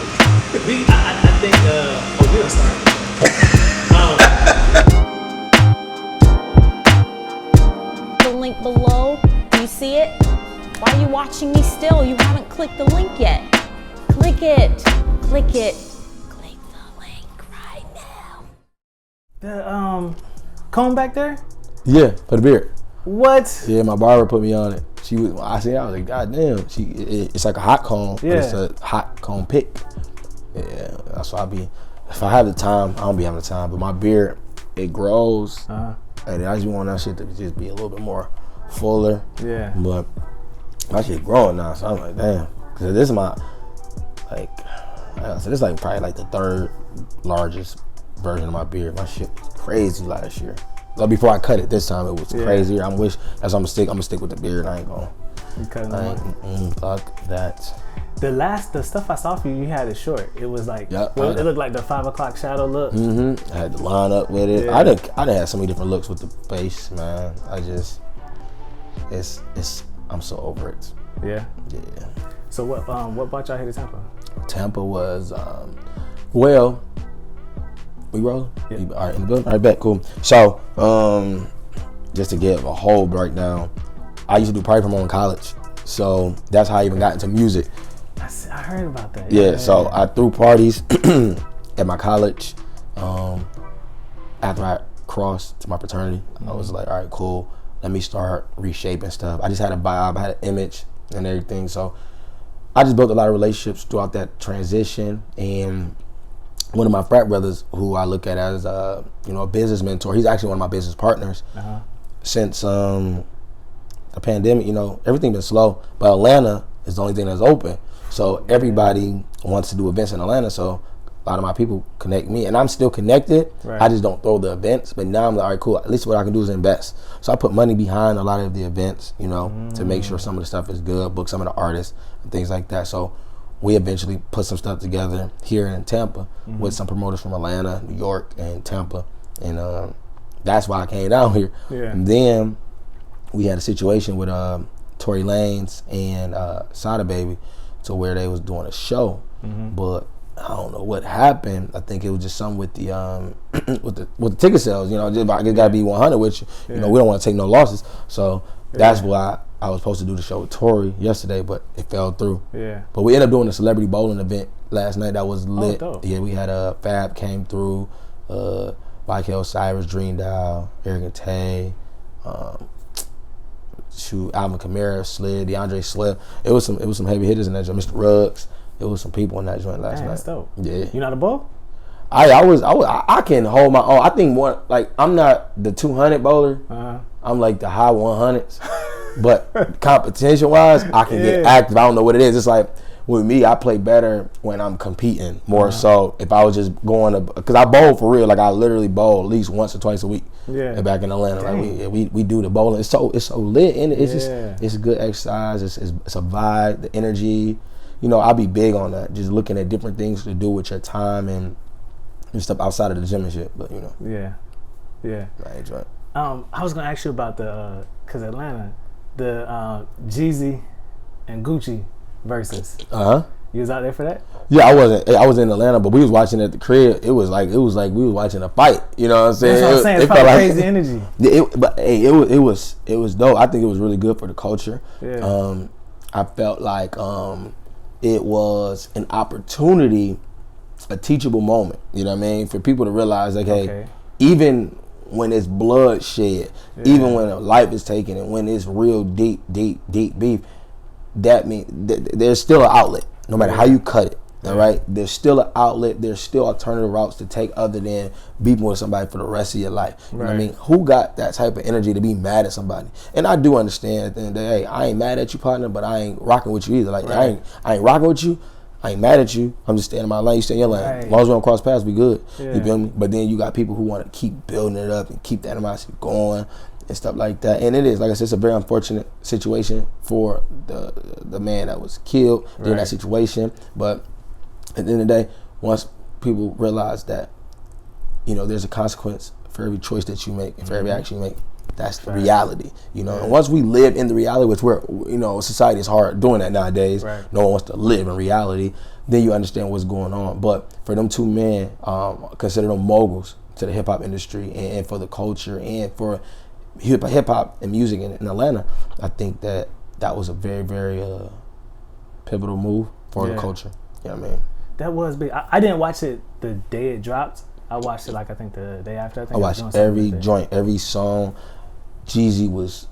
I think we gonna start. The link below. Do you see it? Why are you watching me still? You haven't clicked the link yet. Click it. Click it. Click the link right now. The comb back there? Yeah, for the beard. What? Yeah, my barber put me on it. I was like, God damn. It's like a hot comb, but it's a hot comb pick. Yeah, that's why if I have the time, I don't be having the time. But my beard, it grows, and I just want that shit to just be a little bit more fuller. Yeah. But my shit growing now, so I'm like, damn. Cause this is my, this is like probably like the third largest version of my beard. My shit was crazy last year. Like before I cut it this time, it was crazier. That's why I'm gonna stick with the beard. I ain't gonna. Fuck that. The stuff I saw for you had it short. It was like, it looked like the 5 o'clock shadow look. Mm-hmm. I had to line up with it. Yeah. I done had so many different looks with the face, man. I'm so over it. Yeah. Yeah. So what brought y'all here to Tampa? Tampa was, we rolling? Yeah. All right, in the building? All right, bet, cool. So, just to give a whole breakdown, I used to do party promo in college. So that's how I even got into music. I heard about that. Yeah, so I threw parties at my college. After I crossed to my fraternity, I was like, all right, cool. Let me start reshaping stuff. I just had a vibe, I had an image and everything. So I just built a lot of relationships throughout that transition. And one of my frat brothers, who I look at as a business mentor, he's actually one of my business partners. Since the pandemic, everything been slow, but Atlanta is the only thing that's open. So everybody wants to do events in Atlanta. So a lot of my people connect me, and I'm still connected. Right. I just don't throw the events. But now I'm like, all right, cool. At least what I can do is invest. So I put money behind a lot of the events, to make sure some of the stuff is good, book some of the artists and things like that. So we eventually put some stuff together here in Tampa with some promoters from Atlanta, New York, and Tampa, and that's why I came down here. Yeah. And then we had a situation with Tory Lanez and Sada Baby, to where they was doing a show, but I don't know what happened. I think it was just something with the with the ticket sales. It gotta be 100 with you. We don't want to take no losses. So that's why I was supposed to do the show with Tory yesterday, but it fell through. Yeah. But we ended up doing a celebrity bowling event last night that was lit. Oh, yeah, we had Fab came through, Michael Cyrus, Dream Dial, Eric and Tay, Alvin Kamara, Slid, DeAndre Slip. It was some heavy hitters in that joint. Mr. Ruggs. It was some people in that joint last night. That's dope. Yeah. You not a bowl? I can hold my own. I think more like I'm not the 200 bowler. I'm like the high 100s. But competition wise, I can get active. I don't know what it is. It's like with me, I play better when I'm competing more so if I was just going to, because I bowl for real. Like I literally bowl at least once or twice a week. Yeah. Back in Atlanta, like we do the bowling. It's so lit, and it's just it's a good exercise. It's a vibe, the energy. I'll be big on that. Just looking at different things to do with your time and stuff outside of the gym and shit. But yeah. Right. I was gonna ask you about cause Atlanta, the Jeezy and Gucci versus. You was out there for that? Yeah, I wasn't. I was in Atlanta, but we was watching at the crib. It was like we was watching a fight. You know what I'm saying? That's what I'm saying. It's probably crazy energy. It was dope. I think it was really good for the culture. Yeah. I felt like it was an opportunity, a teachable moment. You know what I mean? For people to realize, like, hey, even when it's bloodshed, even when a life is taken, and when it's real deep beef, that means there's still an outlet, no matter how you cut it. All right, there's still an outlet. There's still alternative routes to take other than beefing with somebody for the rest of your life. You know what I mean? Who got that type of energy to be mad at somebody? And I do understand at the end of the day, hey, I ain't mad at you, partner, but I ain't rocking with you either. Like I ain't rocking with you. I ain't mad at you. I'm just staying in my lane. You stay in your lane. As long as we don't cross paths, we good. You feel me? But then you got people who want to keep building it up and keep the animosity going and stuff like that. And it is, like I said, it's a very unfortunate situation for the man that was killed during that situation. But at the end of the day, once people realize that, there's a consequence for every choice that you make and for every action you make, that's the reality, And once we live in the reality, which society is hard doing that nowadays. No one wants to live in reality. then you understand what's going on. But for them two men, consider them moguls to the hip hop industry and for the culture and for hip hop and music in Atlanta. I think that was a very, very pivotal move for the culture. You know what I mean? That was big. I didn't watch it the day it dropped. I watched it like I think the day after. I watched every joint, every song. Jeezy was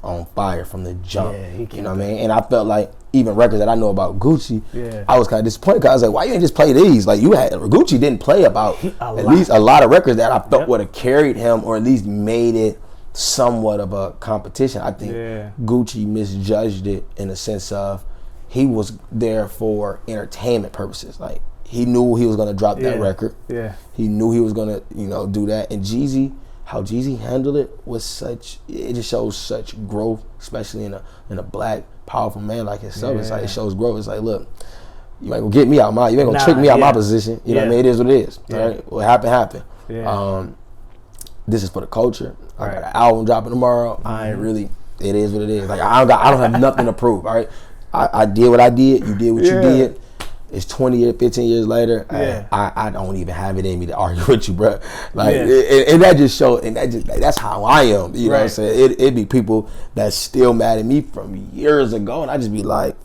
on fire from the jump. Yeah, you know what I mean? And I felt like even records that I know about Gucci, I was kind of disappointed because I was like, why you ain't just play these? Like Gucci didn't play about at least a lot of records that I felt would have carried him or at least made it somewhat of a competition. I think Gucci misjudged it in the sense of he was there for entertainment purposes. Like he knew he was gonna drop that record. Yeah. He knew he was gonna, do that. And Jeezy, how Jeezy handled it was it just shows such growth, especially in a black, powerful man like himself. It's like it shows growth. It's like, look, you ain't gonna get me out you ain't gonna trick me out my position. You know what I mean? It is what it is. All right. What happened. Yeah. This is for the culture. I got an album dropping tomorrow. I ain't really. It is what it is. Like I don't have nothing to prove. All right. I did what I did. You did what you did. It's 20 years, 15 years later. I don't even have it in me to argue with you, bro. Like, and that just shows, and that's how I am. You know what I'm saying? It'd be people that's still mad at me from years ago, and I just be like,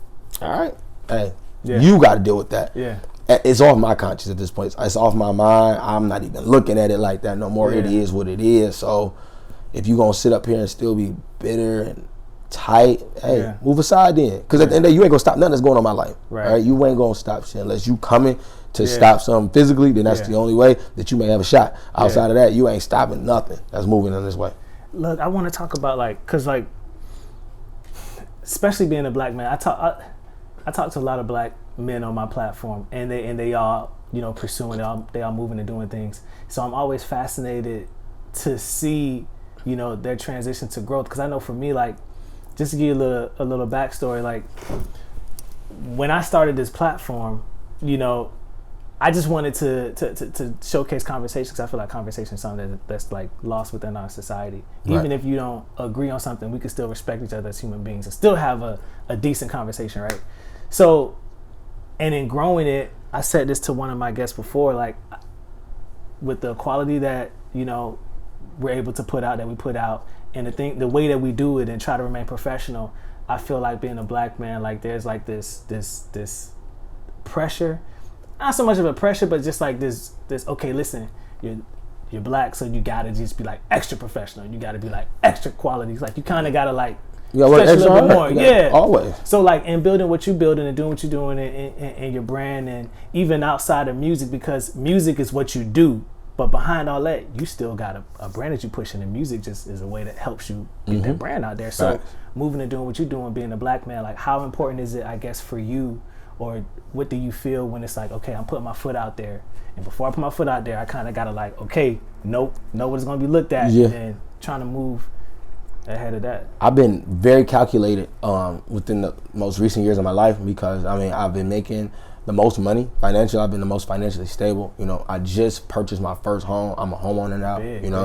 all right, hey, you got to deal with that. Yeah. It's off my conscience at this point. It's off my mind. I'm not even looking at it like that no more. It is what it is. So if you gonna sit up here and still be bitter and tight, hey, move aside then. Because at the end of the day, you ain't gonna stop nothing that's going on in my life. Right? You ain't gonna stop shit unless you coming to stop something physically. Then that's the only way that you may have a shot. Outside of that, you ain't stopping nothing that's moving in this way. Look, I want to talk about because especially being a black man, I talk to a lot of black men on my platform, and they all pursuing it. They all moving and doing things. So I'm always fascinated to see their transition to growth. Because I know for me, just to give you a little backstory, when I started this platform, I just wanted to showcase conversations. I feel like conversation is something that's lost within our society. Right. Even if you don't agree on something, we can still respect each other as human beings and still have a decent conversation, right? So, and in growing it, I said this to one of my guests before, with the quality that we're able to put out, and the way that we do it and try to remain professional, I feel like being a black man, there's this pressure, not so much of a pressure, but just this okay, listen, you're black, so you gotta just be extra professional. You gotta be extra quality. It's you kind of gotta stretch a little bit more. Always. So in building what you're building and doing what you're doing and your brand, and even outside of music, because music is what you do. But behind all that, you still got a brand that you pushing, and music just is a way that helps you get that brand out there. So moving and doing what you're doing, being a black man, how important is it, I guess, for you, or what do you feel when it's okay, I'm putting my foot out there, and before I put my foot out there, I kind of got to okay, know what it's going to be looked at, and trying to move ahead of that. I've been very calculated within the most recent years of my life, because I've been making the most money financially. I've been the most financially stable. I just purchased my first home. I'm a homeowner now.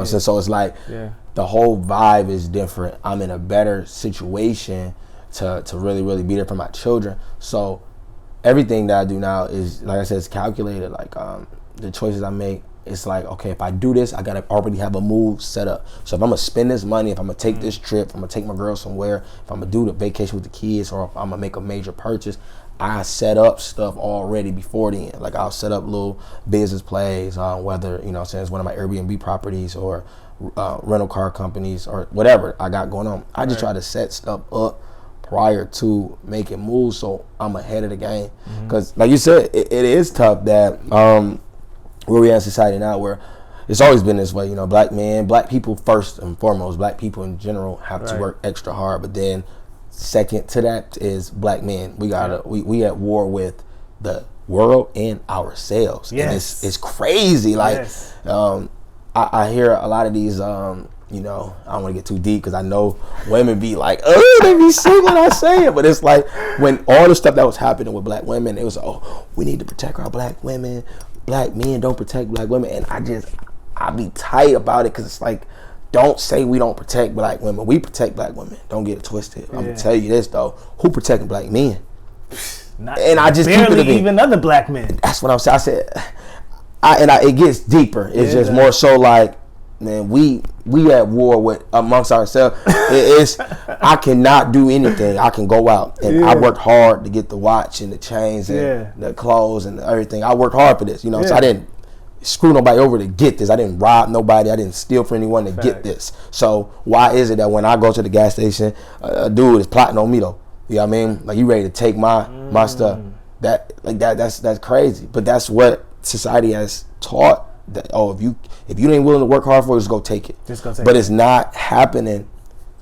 So it's the whole vibe is different. I'm in a better situation to really, really be there for my children. So everything that I do now is, like I said, it's calculated. The choices I make, it's okay, if I do this, I gotta already have a move set up. So if I'm gonna spend this money, if I'm gonna take this trip, if I'm gonna take my girl somewhere, if I'm gonna do the vacation with the kids, or if I'm gonna make a major purchase, I set up stuff already before then. I'll set up little business plays, whether, it's one of my Airbnb properties or rental car companies or whatever I got going on. I just try to set stuff up prior to making moves, so I'm ahead of the game. Because like you said, it is tough that where we are in society now, where it's always been this way. Black people first and foremost, black people in general have to work extra hard, but then second to that is black men. We we at war with the world and ourselves. Yes. And it's crazy. I hear a lot of these I don't want to get too deep, because I know women be oh, they be saying what I say it, but it's when all the stuff that was happening with black women, it was we need to protect our black women, black men don't protect black women, and I be tight about it, because it's don't say we don't protect black women. We protect black women. Don't get it twisted. I'm gonna tell you this though. Who protecting black men? And I just barely keep it even other black men. That's what I'm saying. I said, it gets deeper. It's just more so like, man, we at war with amongst ourselves. I cannot do anything. I can go out and I worked hard to get the watch and the chains and the clothes and everything. I worked hard for this, so I didn't screw nobody over to get this. I didn't rob nobody. I didn't steal from anyone to get this. So why is it that when I go to the gas station, a dude is plotting on me though? You know what I mean? Like, you ready to take my stuff? That's crazy. But that's what society has taught. That if you ain't willing to work hard for it, just go take it. But it's not happening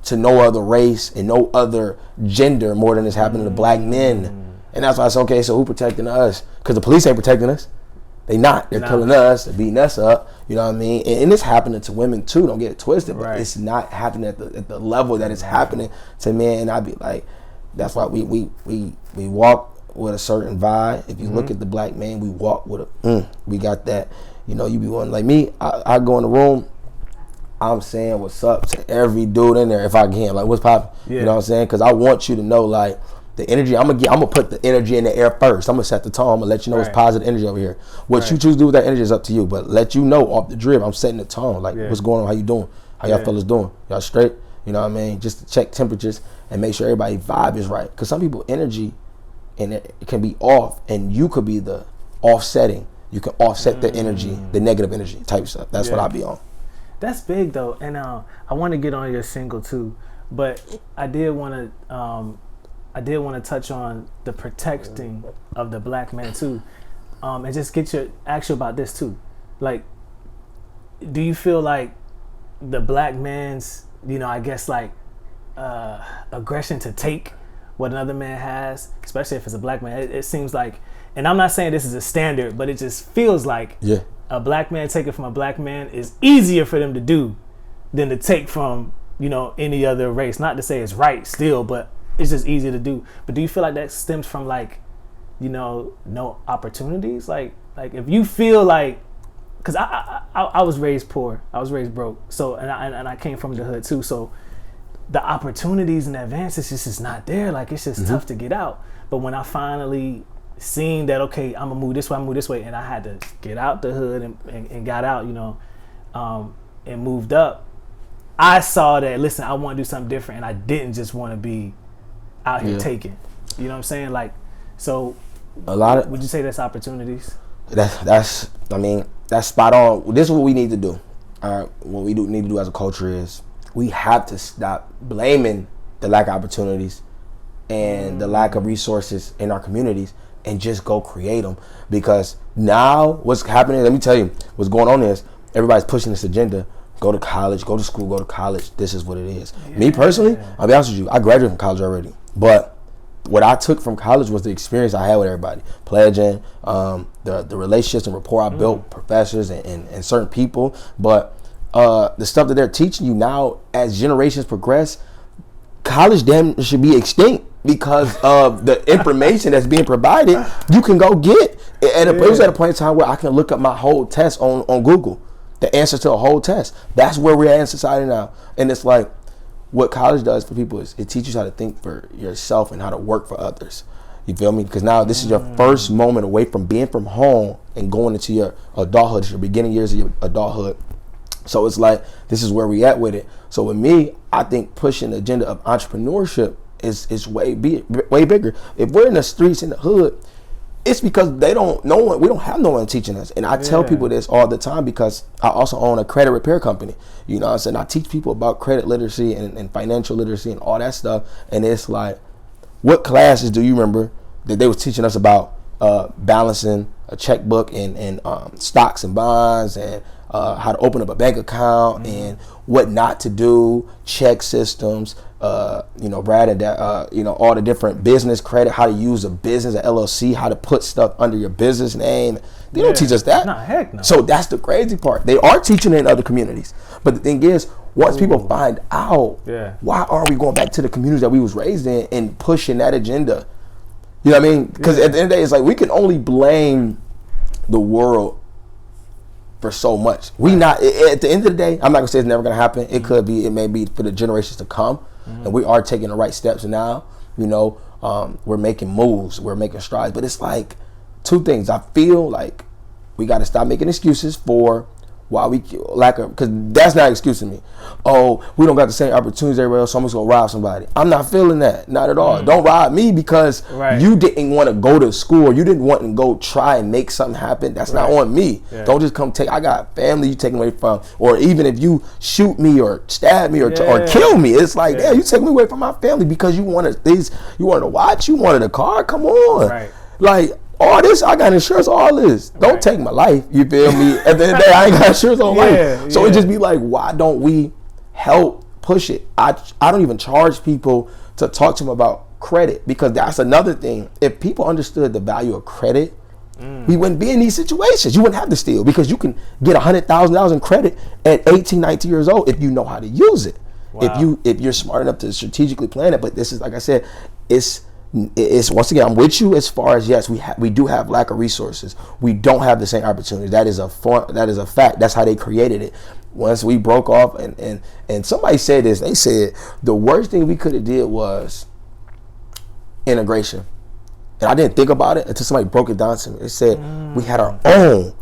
to no other race and no other gender more than it's happening to black men. And that's why I said, okay, so who protecting us? Because the police ain't protecting us. They not. They're killing us. They're beating us up. You know what I mean? And it's happening to women too. Don't get it twisted. But it's not happening at the level that it's happening to men. And I'd be like, that's why we walk with a certain vibe. If you look at the black man, we walk with we got that. You be one like me. I go in the room, I'm saying what's up to every dude in there if I can. Like, what's poppin'? You know what I'm saying? Because I want you to know, like, the energy. I'm gonna put the energy in the air first. I'm gonna set the tone. I'm gonna let you know it's positive energy over here. What you choose to do with that energy is up to you. But let you know off the drip, I'm setting the tone. Like, what's going on? How you doing? How y'all fellas doing? Y'all straight? You know what I mean? Just to check temperatures and make sure everybody's vibe is right. Because some people energy and it can be off, and you could be the offsetting. You can offset the energy, the negative energy type stuff. That's what I be on. That's big though, and I want to get on your single too, but I did want to touch on the protecting of the black man too, and just ask you about this too. Like, do you feel like the black man's, I guess like aggression to take what another man has, especially if it's a black man, it seems like, and I'm not saying this is a standard, but it just feels like a black man taking from a black man is easier for them to do than to take from, any other race. Not to say it's right still, but it's just easier to do. But do you feel like that stems from like, no opportunities? Like if you feel like, because I was raised poor, I was raised broke, so and I came from the hood too, so the opportunities and advances just not there. Like, it's just tough to get out. But when I finally seen that, okay, I'm gonna move this way, and I had to get out the hood and got out, and moved up, I saw that, listen, I want to do something different, and I didn't just want to be out here taking. You know what I'm saying? Like, so a lot of, would you say that's opportunities? That's spot on. This is what we need to do. All right, what we need to do as a culture is we have to stop blaming the lack of opportunities and the lack of resources in our communities and just go create them. Because now what's happening, let me tell you, what's going on is everybody's pushing this agenda. Go to college, go to school, go to college. This is what it is. Me personally, I'll be honest with you, I graduated from college already. But what I took from college was the experience I had with everybody. Pledging, the relationships and rapport I built, professors and certain people. But the stuff that they're teaching you now, as generations progress, college damn should be extinct because of the information that's being provided. You can go get. It was at a point in time where I can look up my whole test on Google, the answer to a whole test. That's where we're at in society now. And it's like, what college does for people is it teaches you how to think for yourself and how to work for others. You feel me? Because now this is your first moment away from being from home and going into your adulthood. It's your beginning years of your adulthood. So it's like, this is where we at with it. So with me, I think pushing the agenda of entrepreneurship is way bigger. If we're in the streets in the hood, it's because we don't have no one teaching us. And I tell people this all the time because I also own a credit repair company. You know what I'm saying? I teach people about credit literacy and financial literacy and all that stuff. And it's like, what classes do you remember that they was teaching us about balancing a checkbook and stocks and bonds and how to open up a bank account and what not to do, check systems, Brad, and all the different business credit, how to use a business, an LLC, how to put stuff under your business name. They don't teach us that. Nah, heck no. So that's the crazy part. They are teaching it in other communities. But the thing is, once people find out, why are we going back to the communities that we was raised in and pushing that agenda? You know what I mean? Because at the end of the day, it's like we can only blame the world for so much. We not at the end of the day, I'm not gonna say it's never gonna happen. It could be, it may be for the generations to come, and we are taking the right steps now. we're making moves, we're making strides. But it's like two things. I feel like we got to stop making excuses for why we lack of, because that's not excusing me. Oh, we don't got the same opportunities everywhere else, so I'm just gonna rob somebody. I'm not feeling that, not at all. Don't rob me because you didn't want to go to school, or you didn't want to go try and make something happen. That's not on me. Don't just come take. I got family you taking away from, or even if you shoot me or stab me or kill me, it's like, you take me away from my family because you wanted these, you wanted a watch, you wanted a car. Come on, like. All this, I got insurance, all this. Don't take my life, you feel me? At the end of the day, I ain't got insurance on life. So it just be like, why don't we help push it? I don't even charge people to talk to them about credit, because that's another thing. If people understood the value of credit, we wouldn't be in these situations. You wouldn't have to steal, because you can get $100,000 in credit at 18, 19 years old if you know how to use it. Wow. If you're smart enough to strategically plan it. But this is, like I said, it's once again, I'm with you as far as, yes, we do have lack of resources. We don't have the same opportunities. That is a fact. That's how they created it. Once we broke off, and somebody said this, they said the worst thing we could have did was integration. And I didn't think about it until somebody broke it down to me. They said we had our own.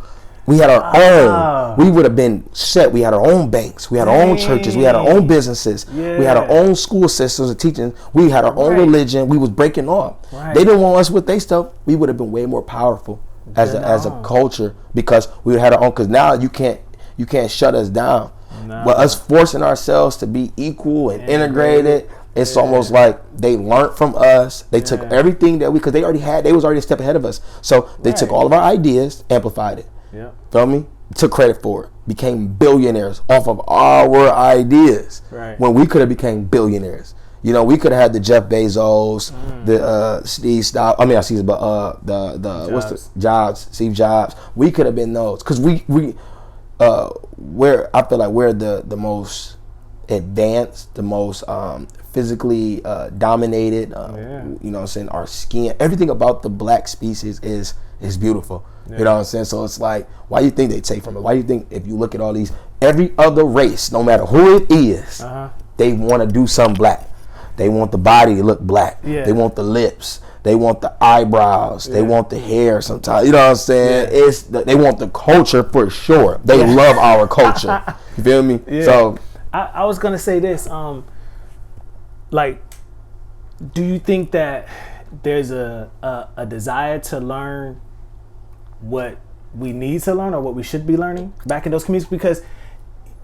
We had our own. We would have been set. We had our own banks. We had our own churches. We had our own businesses. We had our own school systems of teaching. We had our own religion. We was breaking off. They didn't want us with their stuff. We would have been way more powerful as a culture, because we had our own. Because now you can't shut us down. But us forcing ourselves to be equal and integrated, it's almost like they learned from us. They took everything that because they was already a step ahead of us. So they took all of our ideas, amplified it. Feel me? Took credit for it. Became billionaires off of our ideas. When we could have became billionaires. You know, we could have had the Jeff Bezos, the Steve Jobs. I mean, not Steve, but Steve Jobs. We could have been those, because I feel like we're the most advanced, the most physically dominated. You know what I'm saying? Our skin, everything about the black species is beautiful. You know what I'm saying? So it's like, why do you think they take from it? Why do you think, if you look at all these, every other race, no matter who it is, they want to do something black. They want the body to look black. They want the lips. They want the eyebrows. They want the hair sometimes. You know what I'm saying? They want the culture for sure. They love our culture. You feel me? So I was going to say this. Like, do you think that there's a desire to learn what we need to learn, or what we should be learning back in those communities? Because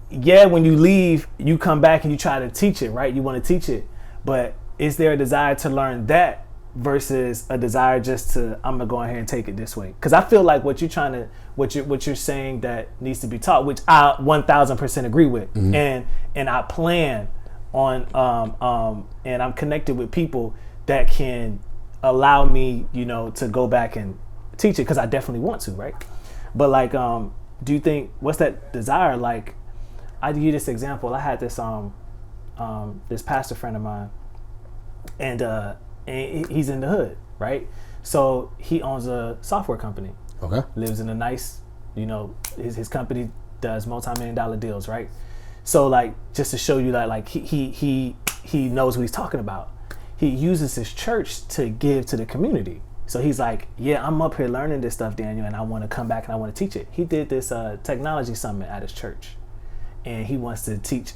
when you leave, you come back and you try to teach it, right? You want to teach it, but is there a desire to learn that versus a desire just to, I'm gonna go ahead and take it this way? Because I feel like what you're saying that needs to be taught, which I 1000% agree with, and I plan on and I'm connected with people that can allow me, to go back and teach it, because I definitely want to, right? But like, do you think, what's that desire? Like, I give you this example. I had this this pastor friend of mine, and he's in the hood, right? So he owns a software company. Okay. Lives in a nice, his company does multi-million-dollar deals, right? So like, just to show you that, like, he knows what he's talking about. He uses his church to give to the community. So he's like, I'm up here learning this stuff, Daniel, and I want to come back and I want to teach it. He did this technology summit at his church, and he wants to teach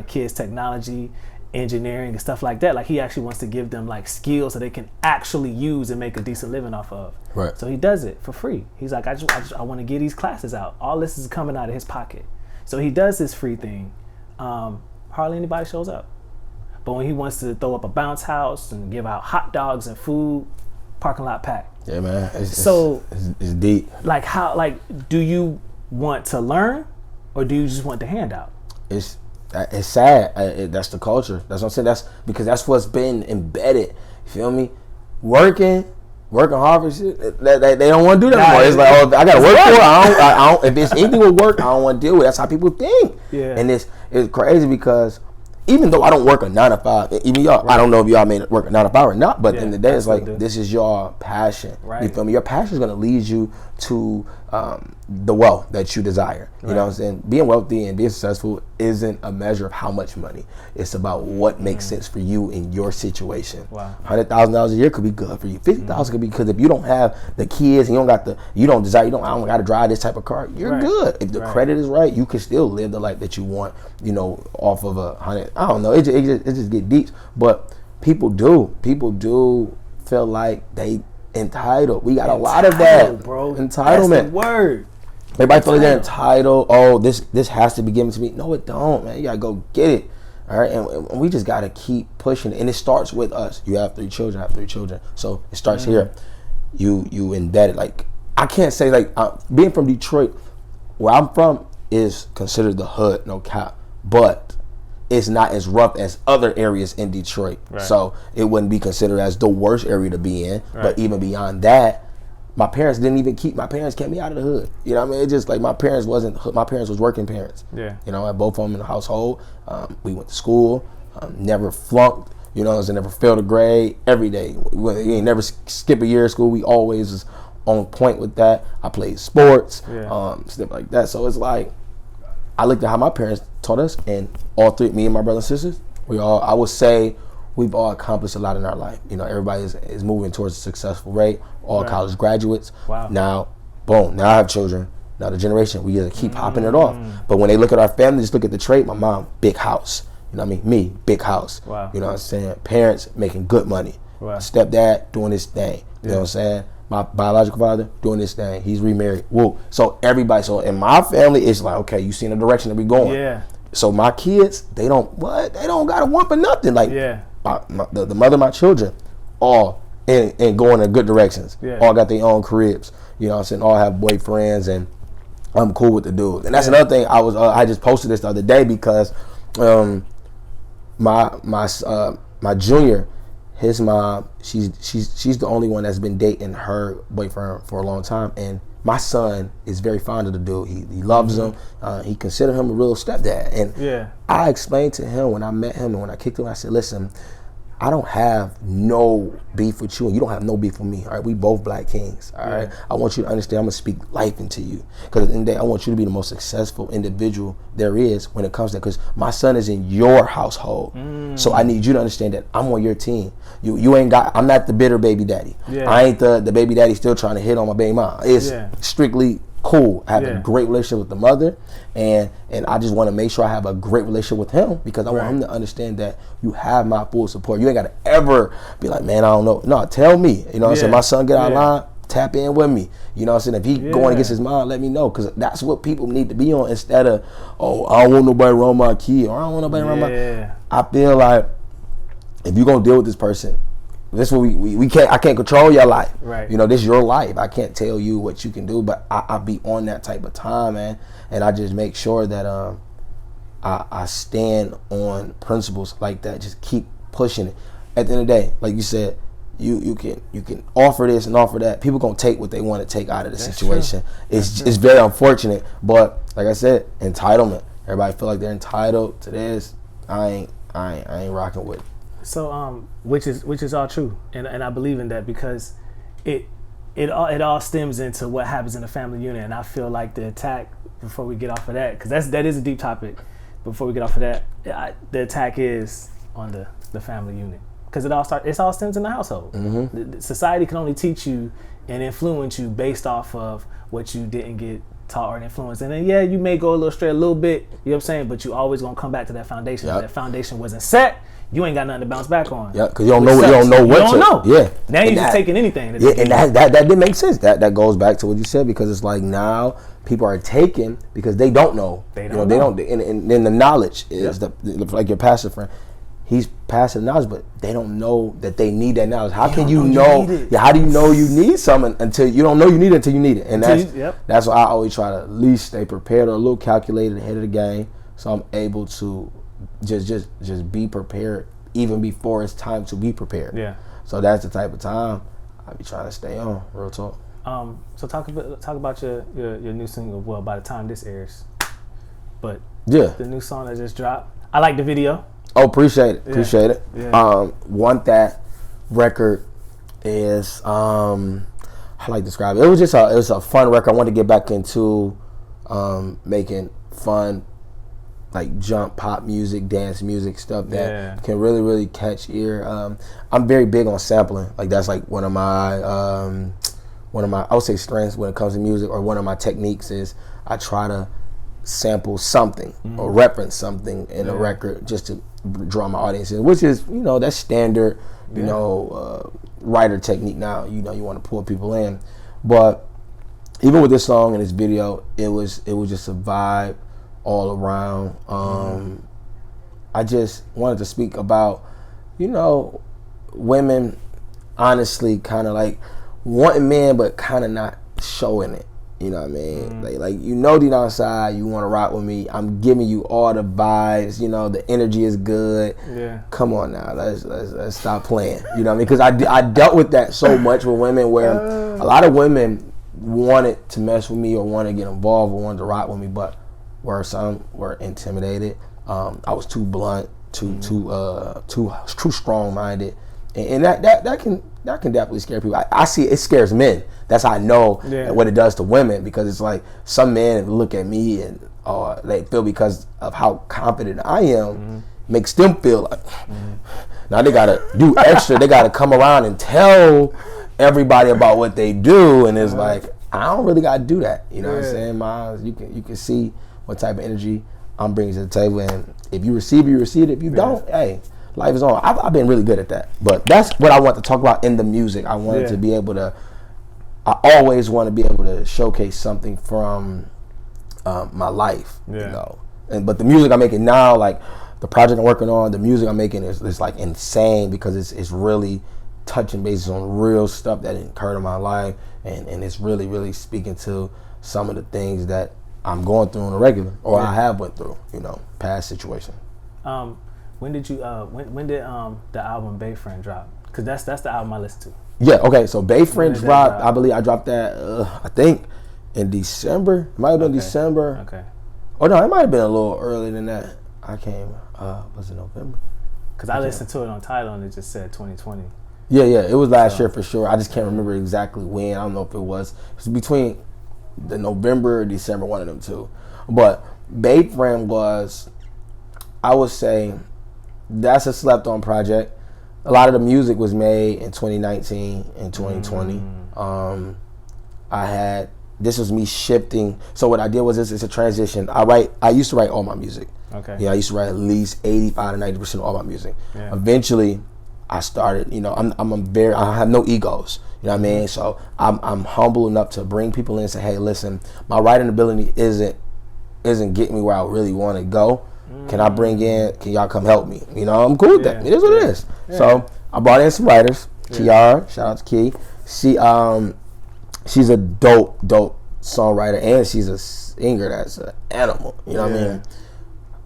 kids technology, engineering, and stuff like that. Like, he actually wants to give them like skills that they can actually use and make a decent living off of. Right. So he does it for free. He's like, I want to get these classes out. All this is coming out of his pocket. So he does this free thing. Hardly anybody shows up. But when he wants to throw up a bounce house and give out hot dogs and food, parking lot packed. Yeah, man. It's deep. Like, how? Like, do you want to learn, or do you just want the handout? It's sad. That's the culture. That's what I'm saying. That's because that's what's been embedded. You feel me? Working hard for shit. They don't want to do that anymore. It's like, oh, I got to work for it. I don't. If it's anything with work, I don't want to deal with it. That's how people think. Yeah. And it's crazy, because even though I don't work a 9 to 5, even y'all, I don't know if y'all may work a 9 to 5 or not, but in the day, it's like, this is your passion. Right. You feel me? Your passion is going to lead you to the wealth that you desire. You know what I'm saying? Being wealthy and being successful, isn't a measure of how much money. It's about what makes sense for you in your situation. Wow. $100,000 a year could be good for you. $50,000 could be, because if you don't have the kids and I don't got to drive this type of car, you're good. If the credit is right, you can still live the life that you want, off of $100. I don't know. It just get deep. But people do feel like they entitled. We got a lot of that, bro. Entitlement. That's the word. Everybody feel like they're entitled. Oh, this has to be given to me. No, it don't, man. You gotta go get it. All right, and we just gotta keep pushing it. And it starts with us. You have 3 children. I have 3 children. So it starts here. You indebted. Like, I can't say, like, being from Detroit, where I'm from, is considered the hood, no cap. But it's not as rough as other areas in Detroit. Right. So it wouldn't be considered as the worst area to be in. Right. But even beyond that, my parents kept me out of the hood. You know what I mean? It's just like my parents was working parents. Yeah. I had both of them in the household. We went to school, never flunked, never failed a grade every day. We ain't never skip a year of school. We always was on point with that. I played sports, stuff like that. So it's like, I looked at how my parents taught us, and all 3, me and my brothers and sisters, I would say, we've all accomplished a lot in our life. Everybody is moving towards a successful rate. All college graduates. Wow. Now, boom. Now I have children. Now the generation, we just keep popping it off. But when they look at our family, just look at the trait. My mom, big house. You know what I mean? Me, big house. Wow. You know what I'm saying? Parents making good money. Wow. Stepdad doing his thing. You know what I'm saying? My biological father doing this thing. He's remarried. Whoa. So everybody. So in my family, it's like, okay, you seen the direction that we going. Yeah. So my kids, they don't gotta want for nothing. Like, the mother of my children, all and going in good directions. Yeah. All got their own cribs. You know what I'm saying? All have boyfriends, and I'm cool with the dudes. And that's another thing. I just posted this the other day because my junior, his mom, she's the only one that's been dating her boyfriend for a long time, and my son is very fond of the dude. He loves him. He considered him a real stepdad. And I explained to him when I met him and when I kicked him, I said, listen, I don't have no beef with you, and you don't have no beef with me. All right, we both black kings. All right, I want you to understand. I'm gonna speak life into you, because at the end of the day, I want you to be the most successful individual there is when it comes to that. Because my son is in your household, so I need you to understand that I'm on your team. You ain't got. I'm not the bitter baby daddy. I ain't the baby daddy still trying to hit on my baby mom. It's strictly cool. I have a great relationship with the mother, and I just want to make sure I have a great relationship with him, because I want him to understand that you have my full support. You ain't got to ever be like, man, I don't know. No, tell me. You know what I'm saying? My son get out of line, tap in with me. You know what I'm saying? If he going against his mom, let me know, because that's what people need to be on, instead of, oh, I don't want nobody around my kid, or I don't want nobody around my. I feel like if you're gonna deal with this person, this is what we can't. I can't control your life. Right. This is your life. I can't tell you what you can do, but I be on that type of time, man, and I just make sure that I stand on principles like that. Just keep pushing it. At the end of the day, like you said, you can offer this and offer that. People gonna take what they want to take out of the situation. It's very unfortunate, but like I said, entitlement. Everybody feel like they're entitled to this. I ain't rocking with it. So which is all true, and I believe in that, because it all stems into what happens in the family unit. And I feel like the attack, before we get off of that, because that is a deep topic, before we get off of that, the attack is on the family unit, because it all stems in the household. The society can only teach you and influence you based off of what you didn't get taught or influenced. And then you may go a little straight a little bit, you know what I'm saying, but you always gonna come back to that foundation. If that foundation wasn't set, you ain't got nothing to bounce back on. Yeah, because you don't know what. You don't know. Yeah. Now you're just taking anything. Yeah, and that didn't make sense. That goes back to what you said, because it's like now people are taking because they don't know. They don't know. And then the knowledge is like your pastor friend. He's passing the knowledge, but they don't know that they need that knowledge. How can you know? How do you know you need something until you don't know you need it until you need it? And that's why I always try to at least stay prepared, or a little calculated ahead of the game, so I'm able to just be prepared even before it's time to be prepared. Yeah. So that's the type of time I be trying to stay on. Real talk. So talk about your new single. Well, by the time this airs, but the new song that just dropped. I like the video. Oh, appreciate it. Yeah. Want That record is how do I describe it? It was a fun record. I wanted to get back into making fun like jump pop music, dance music, stuff that can really, really catch ear. I'm very big on sampling. Like that's like one of my I would say strengths when it comes to music, or one of my techniques is I try to sample something or reference something in a record just to draw my audience in, which is, you know, that's standard, you know, writer technique now. You know, you want to pull people in. But even with this song and this video, it was just a vibe all around. I just wanted to speak about, you know, women honestly kind of like wanting men but kind of not showing it. You know what I mean? Like you know, deep outside, you want to rock with me. I'm giving you all the vibes. You know, the energy is good. Yeah. Come on now, let's stop playing. You know what I mean? Because I dealt with that so much with women, where a lot of women wanted to mess with me or want to get involved or wanted to rock with me, but some were intimidated. I was too blunt, too strong minded, and that can definitely scare people. I see it scares men. That's how I know what it does to women, because it's like some men look at me and they feel because of how confident I am makes them feel like now they gotta do extra. They gotta come around and tell everybody about what they do, and it's like I don't really gotta do that. You know what I'm saying? Miles, you can see what type of energy I'm bringing to the table, and if you receive it, you receive it. If you don't, hey, life is on. I've been really good at that. But that's what I want to talk about in the music. I wanted to be able to, I always want to be able to showcase something from my life, you know. But the music I'm making now, like the project I'm working on, the music I'm making is like insane, because it's really touching bases on real stuff that occurred in my life, and it's really, really speaking to some of the things that I'm going through on a regular, or I have went through, you know, past situation. When did you when did the album Bayfriend drop? Because that's the album I listened to. Yeah, okay, so Bayfriend dropped, I believe I dropped that I think in December. It might have been December. Okay. Oh no, it might have been a little earlier than that. I came was it November? Because I listened to it on Tidal and it just said 2020. Yeah, it was last year for sure. I just can't remember exactly when. I don't know if it was between the November or December, one of them two. But Bayfriend was, I would say, that's a slept on project. A lot of the music was made in 2019 and 2020. This was me shifting. So what I did was it's a transition. I used to write all my music. Okay. Yeah, I used to write at least 85 to 90% of all my music. Yeah. Eventually I started, you know, I have no egos. You know what I mean? So I'm humble enough to bring people in and say, hey, listen, my writing ability isn't getting me where I really want to go. Can y'all come help me? You know, I'm cool with that. It is what it is. Yeah. So I brought in some writers. Kiara, shout out to Key. She's a dope songwriter, and she's a singer that's an animal. You know what I mean?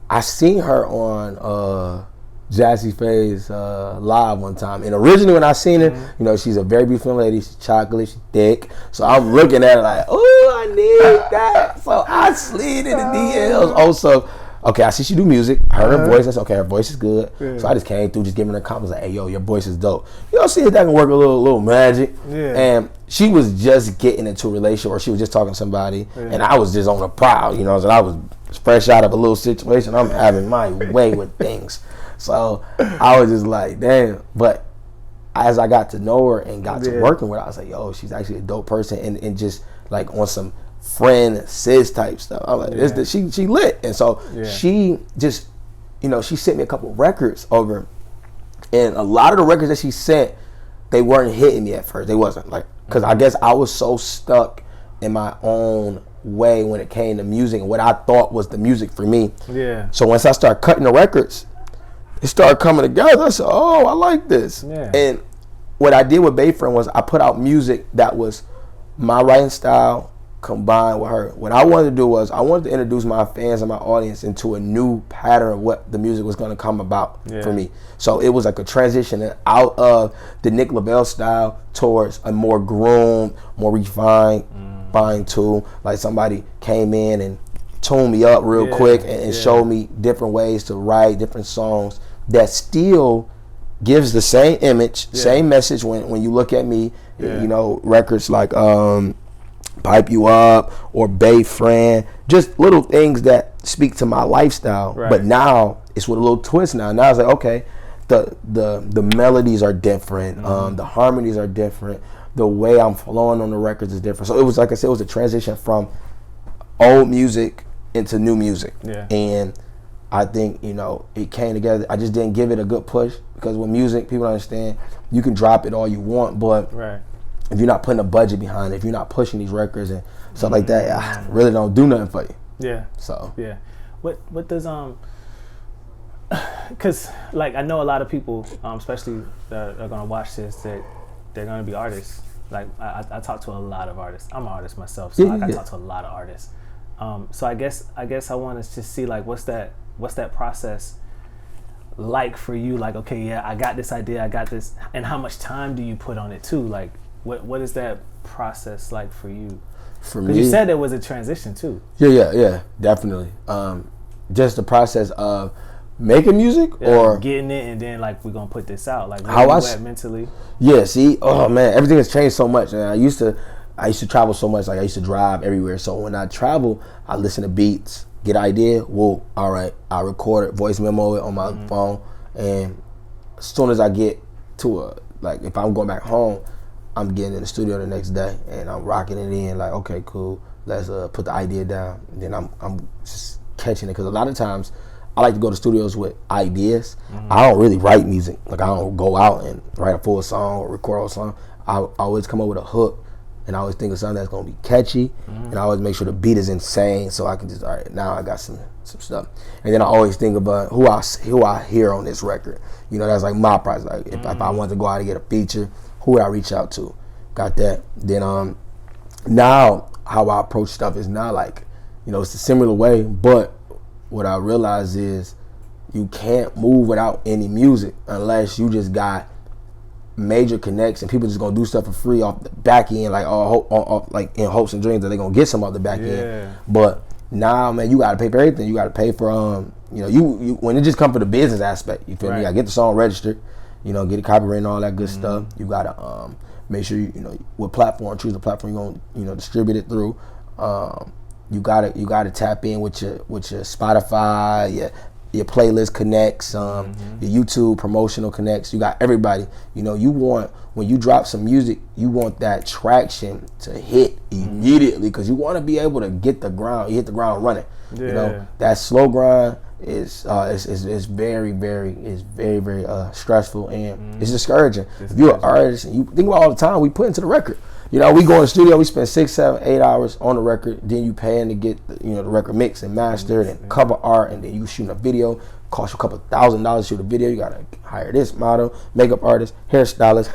I seen her on Jazzy Faye's live one time, and originally when I seen her, you know, she's a very beautiful lady. She's chocolate, she's thick. So I'm looking at her like, oh, I need that. So I slid in the DLs. Also, okay, I see she do music. I heard her voice. I said, okay, her voice is good. Yeah. So I just came through, just giving her compliments like, hey, yo, your voice is dope. You know, see if that can work a little magic. Yeah. And she was just getting into a relationship, or she was just talking to somebody, and I was just on the prowl, you know. So I was fresh out of a little situation. I'm having my way with things. So I was just like, damn. But as I got to know her and got to working with her, I was like, yo, she's actually a dope person, and just like on some friend sis type stuff. I'm like, she lit. And so she just, you know, she sent me a couple records over, and a lot of the records that she sent, they weren't hitting me at first. They wasn't, like, because I guess I was so stuck in my own way when it came to music and what I thought was the music for me. Yeah. So once I started cutting the records, it started coming together. I said, oh, I like this. Yeah. And what I did with Bayfriend was I put out music that was my writing style combined with her. What I wanted to do was I wanted to introduce my fans and my audience into a new pattern of what the music was going to come about for me. So it was like a transition out of the Nick LaVelle style towards a more groomed, more refined, fine-tuned. Like somebody came in and tuned me up real quick and showed me different ways to write different songs that still gives the same image, same message when you look at me. You know, records like Pipe You Up or Bayfriend, just little things that speak to my lifestyle. Right. But now it's with a little twist. Now it's like, okay, the melodies are different, the harmonies are different, the way I'm flowing on the records is different. So it was, like I said, it was a transition from old music into new music. Yeah. And I think, it came together. I just didn't give it a good push, because with music, people understand you can drop it all you want, but right. if you're not putting a budget behind it, if you're not pushing these records and stuff like that, it really don't do nothing for you. Yeah. So yeah, what does because like I know a lot of people, especially that are gonna watch this, that they're gonna be artists. Like I talk to a lot of artists. I'm an artist myself, so I talk to a lot of artists. So I guess I want to just see like what's that process like for you? Like, okay, yeah, I got this idea, I got this, and how much time do you put on it too? Like, what is that process like for you? For me, because you said there was a transition too. Yeah, definitely. Just the process of making music or getting it, and then like we're gonna put this out. Like how I mentally. Yeah, see, oh man, everything has changed so much. And I used to travel so much. Like I used to drive everywhere. So when I travel, I listen to beats, get an idea. Well, all right, I record it, voice memo it on my phone, and as soon as I get to if I'm going back home, I'm getting in the studio the next day and I'm rocking it in. Like, okay, cool, let's put the idea down. And then I'm just catching it, because a lot of times I like to go to studios with ideas. I don't really write music. Like, I don't go out and write a full song or record a song. I always come up with a hook, and I always think of something that's gonna be catchy, and I always make sure the beat is insane, so I can just, all right, now I got some stuff. And then I always think about who I hear on this record. That's like my price. Like if I want to go out and get a feature, who would I reach out to? Got that. Then now how I approach stuff is not like, it's a similar way, but what I realize is you can't move without any music unless you just got major connects and people just gonna do stuff for free off the back end, like like in hopes and dreams that they're gonna get some off the back end. But now, man, you gotta pay for everything. You gotta pay for you when it just come for the business aspect. You feel me? I get the song registered, get it copyrighted and all that good stuff. You gotta make sure what platform, choose the platform you're gonna distribute it through. You gotta tap in with your Spotify, your playlist connects, your YouTube promotional connects. You got everybody. You want, when you drop some music, you want that traction to hit immediately, because you want to be able to hit the ground running. That slow grind is very, very stressful, and it's discouraging. If you're an artist and you think about all the time we put into the record. We go in the studio, we spend 6, 7, 8 hours on the record, then you paying to get the record mixed and mastered and cover art, and then you shooting a video, cost you a couple $1,000 to shoot a video. You gotta hire this model, makeup artist, hairstylist,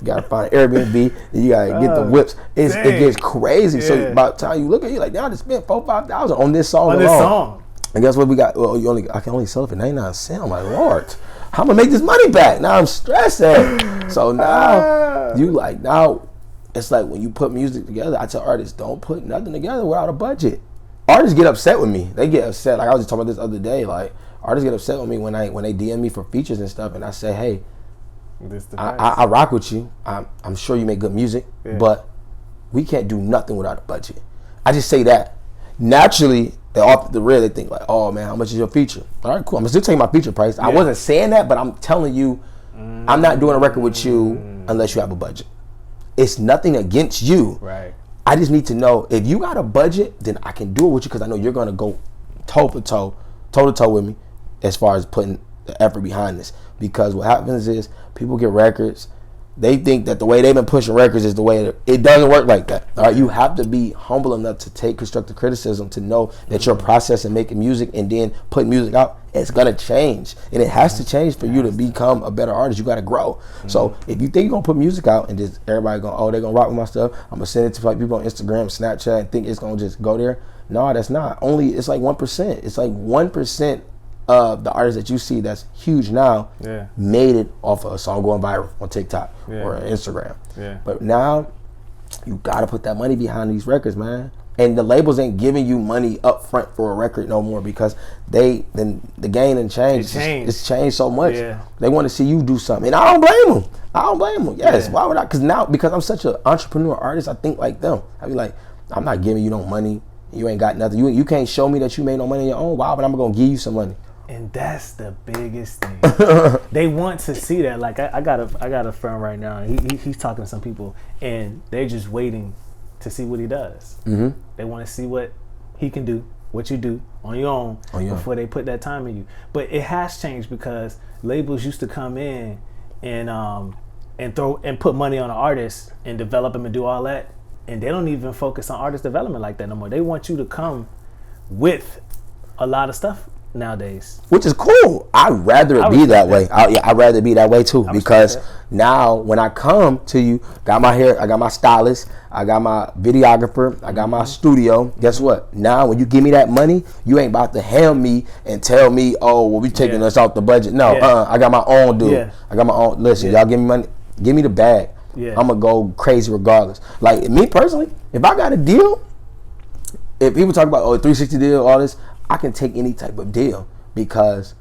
you gotta find an Airbnb, and you gotta get the whips. It gets crazy. So by the time you look at it, you're like, now I just spent $4,000-5,000 on this song alone. And guess what we got? Well, I can only sell it for 99 cents. I'm like, Lord, how am I gonna make this money back? Now I'm stressing. So now it's like when you put music together, I tell artists, don't put nothing together without a budget. Artists get upset with me. They get upset. Like I was just talking about this other day. Like artists get upset with me when they DM me for features and stuff, and I say, hey, I rock with you. I'm sure you make good music, but we can't do nothing without a budget. I just say that. Naturally, off the real, they think like, oh man, how much is your feature? All right, cool. I'm still taking my feature price. I wasn't saying that, but I'm telling you, I'm not doing a record with you unless you have a budget. It's nothing against you. Right. I just need to know if you got a budget, then I can do it with you, because I know you're gonna go toe to toe with me as far as putting the effort behind this. Because what happens is people get records, they think that the way they've been pushing records is the way it doesn't work like that. All right, you have to be humble enough to take constructive criticism, to know that your process in making music and then putting music out, it's gonna change, and it has to change for you to become a better artist. You gotta grow. So if you think you're gonna put music out and just everybody they're gonna rock with my stuff, I'm gonna send it to like people on Instagram, Snapchat, and think it's gonna just go there. No, that's not. It's like 1%. It's like 1% of the artists that you see that's huge now made it off of a song going viral on TikTok or Instagram. But now you gotta put that money behind these records, man. And the labels ain't giving you money up front for a record no more, because the game and change. It's changed so much. They want to see you do something, and I don't blame them. Yes, why would I? Because I'm such an entrepreneur artist, I think like them. I be like, I'm not giving you no money. You ain't got nothing. You can't show me that you made no money on your own. Why? But I'm gonna give you some money. And that's the biggest thing. They want to see that. Like I got a friend right now. He's talking to some people, and they're just waiting to see what he does. Mm-hmm. They want to see what he can do, what you do on your own before they put that time in you. But it has changed because labels used to come in and put money on an artist and develop them and do all that, and they don't even focus on artist development like that no more. They want you to come with a lot of stuff nowadays, which is cool. I'd rather it be that way. I'd rather it be that way too, because now when I come to you, got my hair, I got my stylist, I got my videographer, I got my studio. Guess what? Now when you give me that money, you ain't about to hand me and tell me, oh, well, we taking us off the budget. No, I got my own dude. Yeah. I got my own. Listen, y'all give me money, give me the bag. Yeah. I'm gonna go crazy regardless. Like me personally, if I got a deal, if people talk about 360 deal, all this, I can take any type of deal because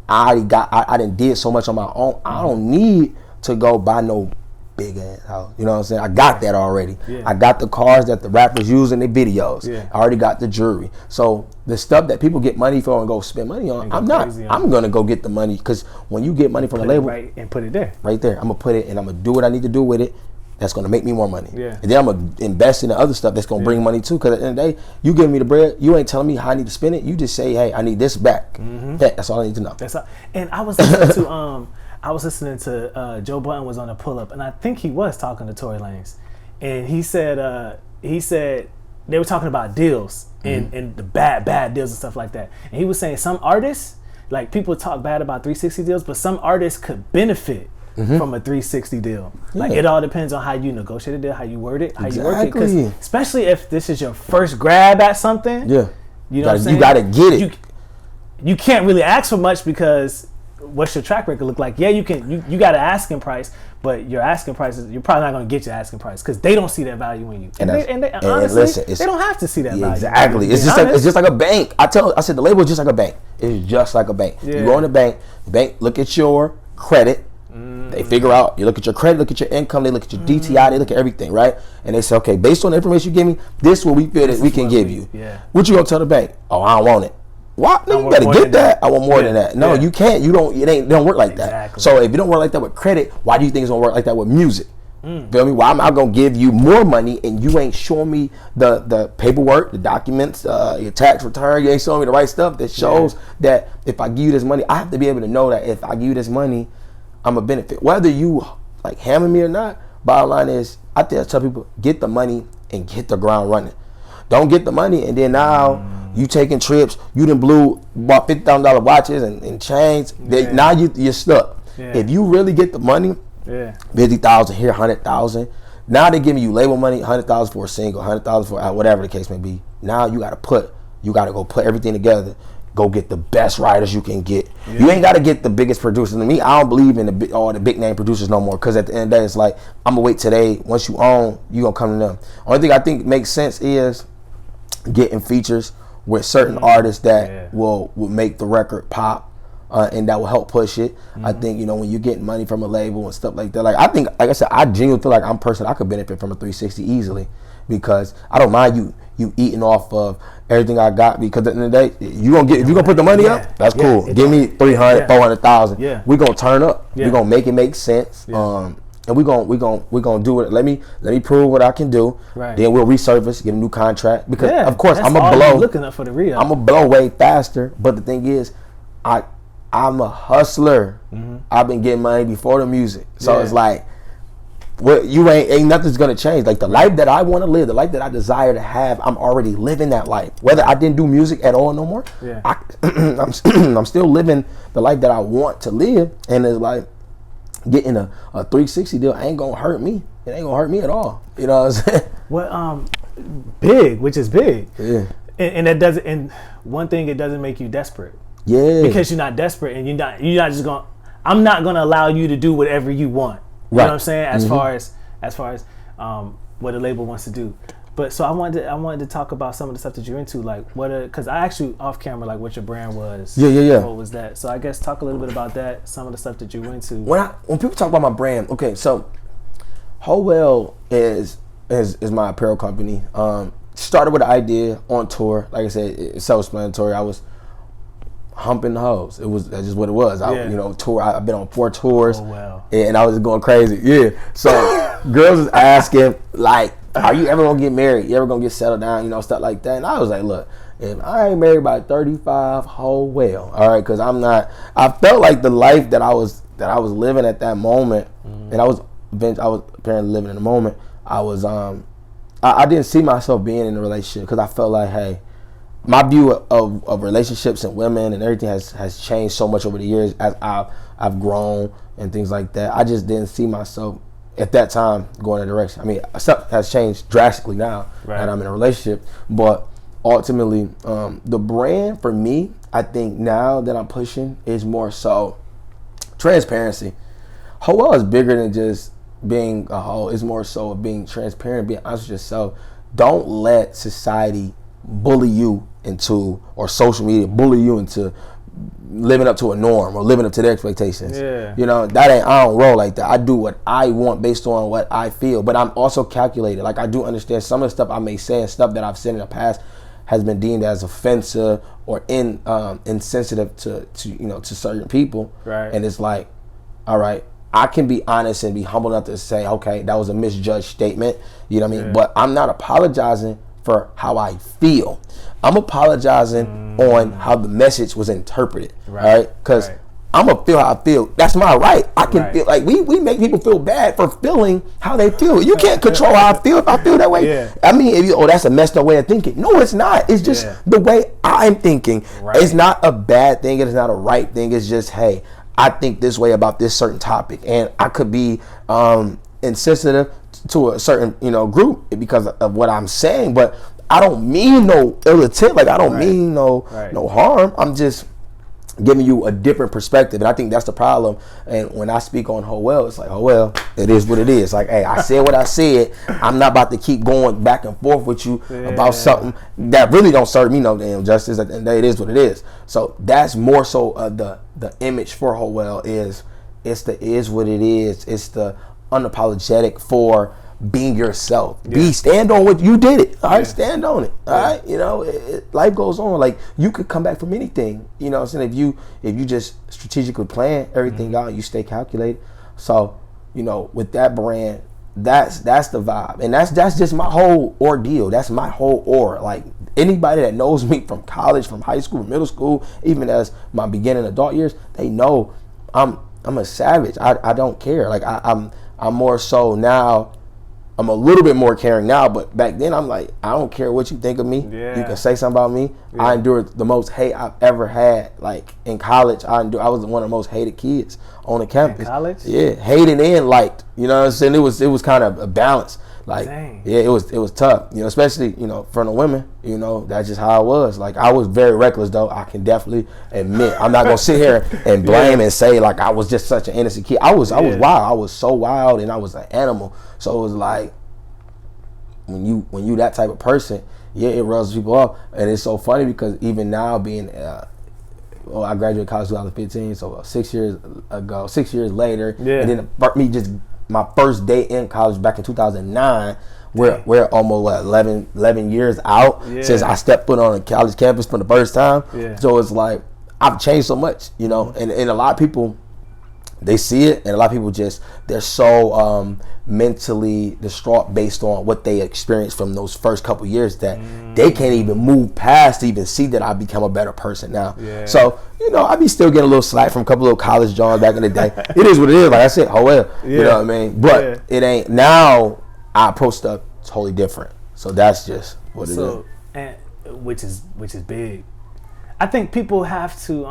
I done did so much on my own. I don't need to go buy no big ass house. You know what I'm saying? I got that already. Yeah. I got the cars that the rappers use in their videos. Yeah. I already got the jewelry. So the stuff that people get money for and go spend money on, I'm gonna go get the money, because when you get money from a label, right, and put it there. Right there. I'm gonna put it and I'm gonna do what I need to do with it. That's gonna make me more money. Yeah. And then I'm gonna invest in the other stuff that's gonna bring money too. Because at the end of the day, you give me the bread, you ain't telling me how I need to spend it. You just say, hey, I need this back. Mm-hmm. That's all I need to know. That's all. And I was listening to Joe Budden was on a pull up, and I think he was talking to Tory Lanez, and he said they were talking about deals and the bad deals and stuff like that. And he was saying some artists, like, people talk bad about 360 deals, but some artists could benefit from a 360 deal. Like, it all depends on how you negotiate a deal, how you word it, how you work it. Because especially if this is your first grab at something, you know what I'm saying? You gotta get it. You can't really ask for much, because what's your track record look like? Yeah, you got an asking price, but your asking price is, you're probably not going to get your asking price because they don't see that value in you. And honestly, listen, they don't have to see that value. Exactly. It's just like a bank. I said the label is just like a bank. It's just like a bank. Yeah. You go in the bank look at your credit. They figure out, you look at your credit, look at your income, they look at your DTI, they look at everything, right? And they say, okay, based on the information you give me, this is what we feel that we can give you. Yeah. What you gonna tell the bank? Oh, I don't want it. What? No, you better get that. I want more than that. No, you can't. You don't. It don't work like that. So if you don't work like that with credit, why do you think it's gonna work like that with music? Feel me? Why am I gonna give you more money and you ain't showing me the paperwork, the documents, your tax return? You ain't showing me the right stuff that shows that if I give you this money, I have to be able to know that if I give you this money, I'm a benefit. Whether you like hammer me or not, bottom line is, I tell people, get the money and hit the ground running. Don't get the money and then now you taking trips, you done bought $50,000 watches and chains. Now you're stuck. Yeah. If you really get the money, $50,000 here, $100,000. Now they're giving you label money, $100,000 for a single, $100,000 for whatever the case may be. Now you gotta go put everything together. Go get the best writers you can get. Yeah. You ain't got to get the biggest producers. To me, I don't believe in all the big name producers no more, because at the end of the day, it's like, I'm going to wait today. Once you own, you going to come to them. Only thing I think makes sense is getting features with certain artists that will make the record pop, and that will help push it. I think, when you're getting money from a label and stuff like that, like I said, I genuinely feel like I could benefit from a 360 easily, because I don't mind you eating off of everything I got, because at the end of the day, if you're gonna put the money up, that's cool. Give me 300, 400,000. Yeah. We're gonna turn up. Yeah. We're gonna make it make sense. Yeah. And we're gonna do it. Let me prove what I can do. Right. Then we'll resurface, get a new contract, because of course I'm gonna blow. Looking up for the real. I'm gonna blow way faster. But the thing is, I'm a hustler. I've been getting money before the music, so it's like, what you ain't nothing's gonna change. Like, the life that I want to live, the life that I desire to have, I'm already living that life. Whether I didn't do music at all no more, I'm still living the life that I want to live. And it's like, getting a 360 deal ain't gonna hurt me. It ain't gonna hurt me at all. You know what I'm saying? Well, big, which is big. Yeah. And that doesn't. And one thing, it doesn't make you desperate. Yeah. Because you're not desperate, and you're not just gonna. I'm not gonna allow you to do whatever you want. You know what I'm saying? As far as what the label wants to do. But so I wanted to talk about some of the stuff that you're into, like because I asked you off camera, like, what your brand was. Yeah. What was that? So I guess talk a little bit about that, some of the stuff that you went into. When people talk about my brand, okay, so Whole Well is my apparel company. started with an idea on tour. Like I said, it's self-explanatory. I was humping the hoes. That's just what it was. Tour. I've been on 4 tours. Oh, wow. And I was going crazy. Yeah. So girls was asking, like, are you ever gonna get married? You ever gonna get settled down? Stuff like that. And I was like, look, if I ain't married by 35, all right, because I'm not. I felt like the life that I was living at that moment, and I was apparently living in the moment. I didn't see myself being in a relationship because I felt like, hey, my view of relationships and women and everything has changed so much over the years as I've grown and things like that. I just didn't see myself at that time going in a direction. I mean, stuff has changed drastically now that I'm in a relationship, but ultimately, the brand for me, I think now that I'm pushing is more so transparency. Hoe is bigger than just being a hoe. It's more so of being transparent, being honest with yourself. Don't let society bully you into, or social media bully you into living up to a norm or living up to their expectations. Yeah. I don't roll like that. I do what I want based on what I feel, but I'm also calculated. Like, I do understand some of the stuff I may say and stuff that I've said in the past has been deemed as offensive or insensitive to certain people. Right. And it's like, all right, I can be honest and be humble enough to say, okay, that was a misjudged statement. You know what I mean? Yeah. But I'm not apologizing for how I feel. I'm apologizing on how the message was interpreted. Right? Because I'm going to feel how I feel. That's my right. I can feel like we make people feel bad for feeling how they feel. You can't control how I feel if I feel that way. Yeah. I mean, that's a messed up way of thinking. No, it's not. It's just the way I'm thinking. Right. It's not a bad thing. It's not a right thing. It's just, hey, I think this way about this certain topic. And I could be insensitive to a certain, group because of what I'm saying, but I don't mean no ill intent. Like, I don't mean no harm. I'm just giving you a different perspective, and I think that's the problem. And when I speak on Hoel, it's like, oh well, it is what it is. Like, hey, I said what I said. I'm not about to keep going back and forth with you about something that really don't serve me no damn justice. And it is what it is. So that's more so the image for Hoel is what it is. It's the unapologetic for being yourself. Stand on what you did it. All right, stand on it. All right, life goes on. Like, you could come back from anything. You know what I'm saying? If you just strategically plan everything out, you stay calculated. So, with that brand, that's the vibe, and that's just my whole ordeal. That's my whole aura. Like, anybody that knows me from college, from high school, middle school, even as my beginning adult years, they know I'm a savage. I don't care. Like, I'm more so now. I'm a little bit more caring now, but back then I'm like, I don't care what you think of me. Yeah. You can say something about me. Yeah. I endured the most hate I've ever had. Like, in college, I was one of the most hated kids on the campus. In college? Yeah, hated and liked. You know what I'm saying? It was kind of a balance. Like, yeah, it was tough. Especially from the women. That's just how I was. Like, I was very reckless though. I can definitely admit. I'm not gonna sit here and blame and say like I was just such an innocent kid. I was wild. I was so wild, and I was an animal. So it was like, when you that type of person, it rubs people up. And it's so funny because even now being I graduated college in 2015, so 6 years ago, 6 years later, and then my first day in college back in 2009. We're almost 11 years out since I stepped foot on a college campus for the first time. Yeah. So it's like, I've changed so much, and a lot of people, they see it, and a lot of people they're so mentally distraught based on what they experienced from those first couple years that they can't even move past to even see that I've become a better person now. Yeah. So, I be still getting a little slack from a couple of college Johns back in the day. It is what it is. Like I said, oh well, you know what I mean? But it ain't. Now I approach stuff totally different. So that's just what it is. And which is big. I think people have to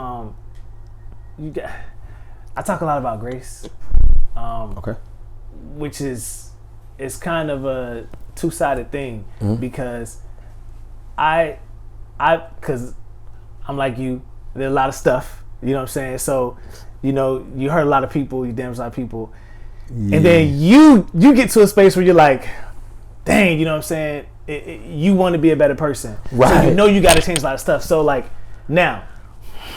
I talk a lot about grace. Okay. Which it's kind of a two-sided thing because because I'm like you, there's a lot of stuff, you know what I'm saying? So, you hurt a lot of people, you damage a lot of people. Yeah. And then you get to a space where you're like, dang, you know what I'm saying? You want to be a better person. Right. So you got to change a lot of stuff. So like now,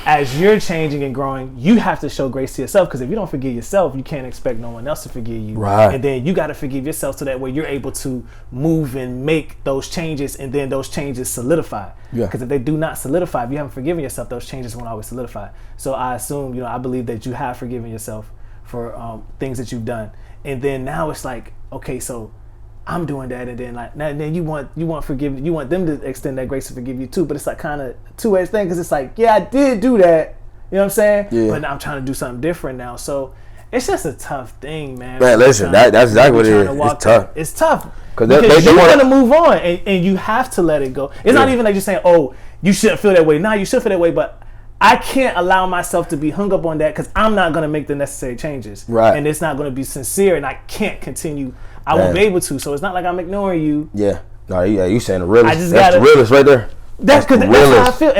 as you're changing and growing, you have to show grace to yourself, because if you don't forgive yourself, you can't expect no one else to forgive you. Right. And then you got to forgive yourself so that way you're able to move and make those changes, and then those changes solidify. Yeah. Because if they do not solidify, if you haven't forgiven yourself, those changes won't always solidify. So I assume, I believe that you have forgiven yourself for things that you've done. And then now it's like, okay, so I'm doing that, and then then you want forgiveness, you want them to extend that grace to forgive you too. But it's like kind of two-edged thing, because it's like, yeah, I did do that, you know what I'm saying? Yeah. But now I'm trying to do something different now. So it's just a tough thing, man. Man, listen, that's exactly what it is. It's tough. It's tough because you're gonna move on, and you have to let it go. It's not even like you're saying, oh, you shouldn't feel that way. Nah, you should feel that way, but I can't allow myself to be hung up on that, because I'm not going to make the necessary changes. Right. And it's not going to be sincere, and I can't continue. I won't be able to. So it's not like I'm ignoring you. Yeah. No, yeah, you saying the realest. That's the realest right there. That's how I feel.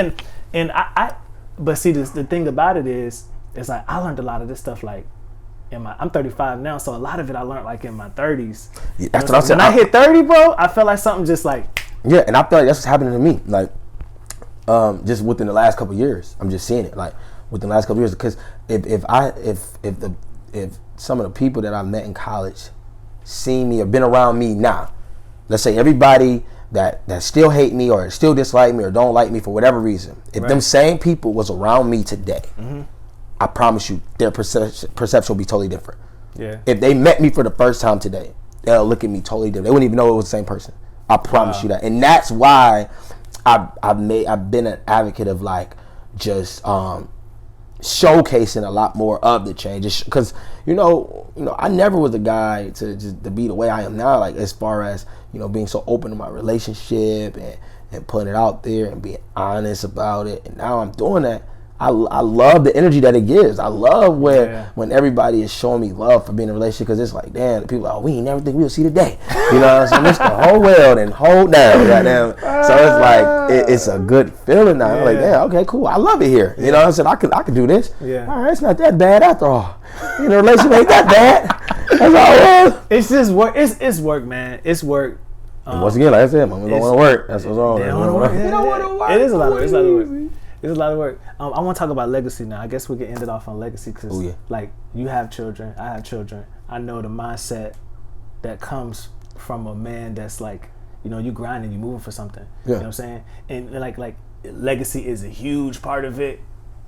And I but see, the thing about it is like I learned a lot of this stuff like I'm 35 now, so a lot of it I learned like in my 30s. Yeah, that's what I'm saying. When I hit 30, bro, I felt like something just like. Yeah, and I feel like that's what's happening to me. Like, just within the last couple of years, I'm just seeing it. Like within the last couple of years, because if some of the people that I met in college see me or been around me now, let's say everybody that still hate me or still dislike me or don't like me for whatever reason, if them same people was around me today, I promise you their perception will be totally different. Yeah. If they met me for the first time today, they'll look at me totally different. They wouldn't even know it was the same person. I promise you that. And that's why I've been an advocate of like just showcasing a lot more of the changes, because I never was a guy to be the way I am now, like as far as being so open to my relationship and putting it out there and being honest about it. And now I'm doing that. I love the energy that it gives. I love when everybody is showing me love for being in a relationship, because it's like, damn, the people are like, we ain't never think we'll see today. You know what I'm saying? It's the whole world and hold down. Goddamn. So it's like, it's a good feeling now. I'm like, damn, okay, cool. I love it here. You know what I'm saying? I could do this. Yeah. All right, it's not that bad after all. You know, relationship ain't that bad. That's all it is. It's just work. It's work, man. It's work. And once again, like I said, mama don't want to work. That's what's wrong. They don't want to work. It is a lot of work. It's a lot of work. It's a lot of work. I want to talk about legacy now. I guess we can end it off on legacy, because like you have children, I have children. I know the mindset that comes from a man that's like, you grinding, you moving for something. Yeah. You know what I'm saying? And like legacy is a huge part of it.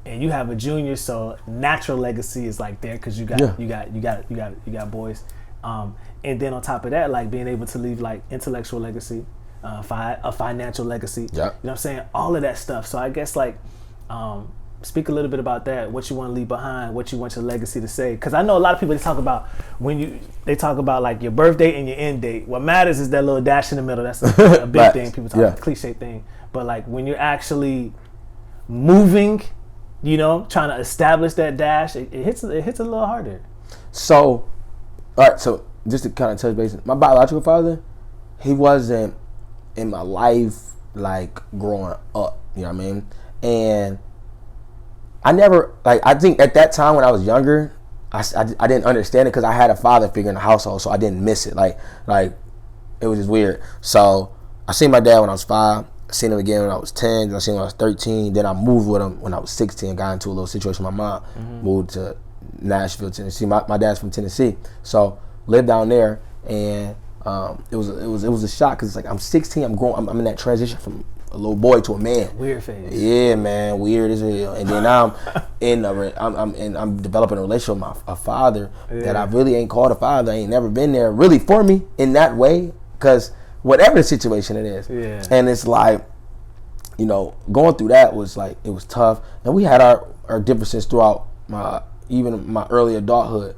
And you have a junior, so natural legacy is like there, because you got boys. And then on top of that, like being able to leave like intellectual legacy, a financial legacy. Yep. You know what I'm saying? All of that stuff. So I guess like speak a little bit about that, what you want to leave behind, what you want your legacy to say. Because I know a lot of people, they talk about like your birth date and your end date. What matters is that little dash in the middle. That's a big thing. People talk about, cliche thing. But like when you're actually moving, trying to establish that dash, it hits a little harder. So, all right. So just to kind of touch base, my biological father, he wasn't in my life like growing up, you know what I mean? And I never, like, I think at that time when I was younger, I didn't understand it, because I had a father figure in the household, so I didn't miss it. Like it was just weird. So I seen my dad when I was 5, I seen him again when I was 10, then I seen him when I was 13, then I moved with him when I was 16, got into a little situation with my mom, moved to Nashville, Tennessee. My dad's from Tennessee, so lived down there, and it was a shock, because it's like I'm 16, I'm in that transition from a little boy to a man. Weird phase. Yeah, man, weird as hell. And then now I'm developing a relationship with a father that I really ain't called a father. I ain't never been there really for me in that way, because whatever the situation it is. Yeah. And it's like, going through that was like, it was tough. And we had our differences throughout even my early adulthood.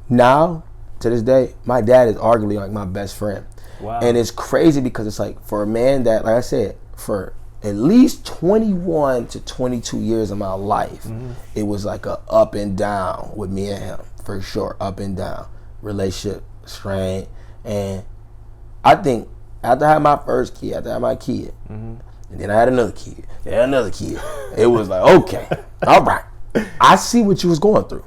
Now, to this day, my dad is arguably like my best friend. Wow. And it's crazy, because it's like, for a man that, like I said, for at least 21 to 22 years of my life, it was like a up and down with me and him, for sure, up and down, relationship strain. And I think after I had my first kid, after I had my kid, and then I had another kid, it was like, okay, all right, I see what you was going through.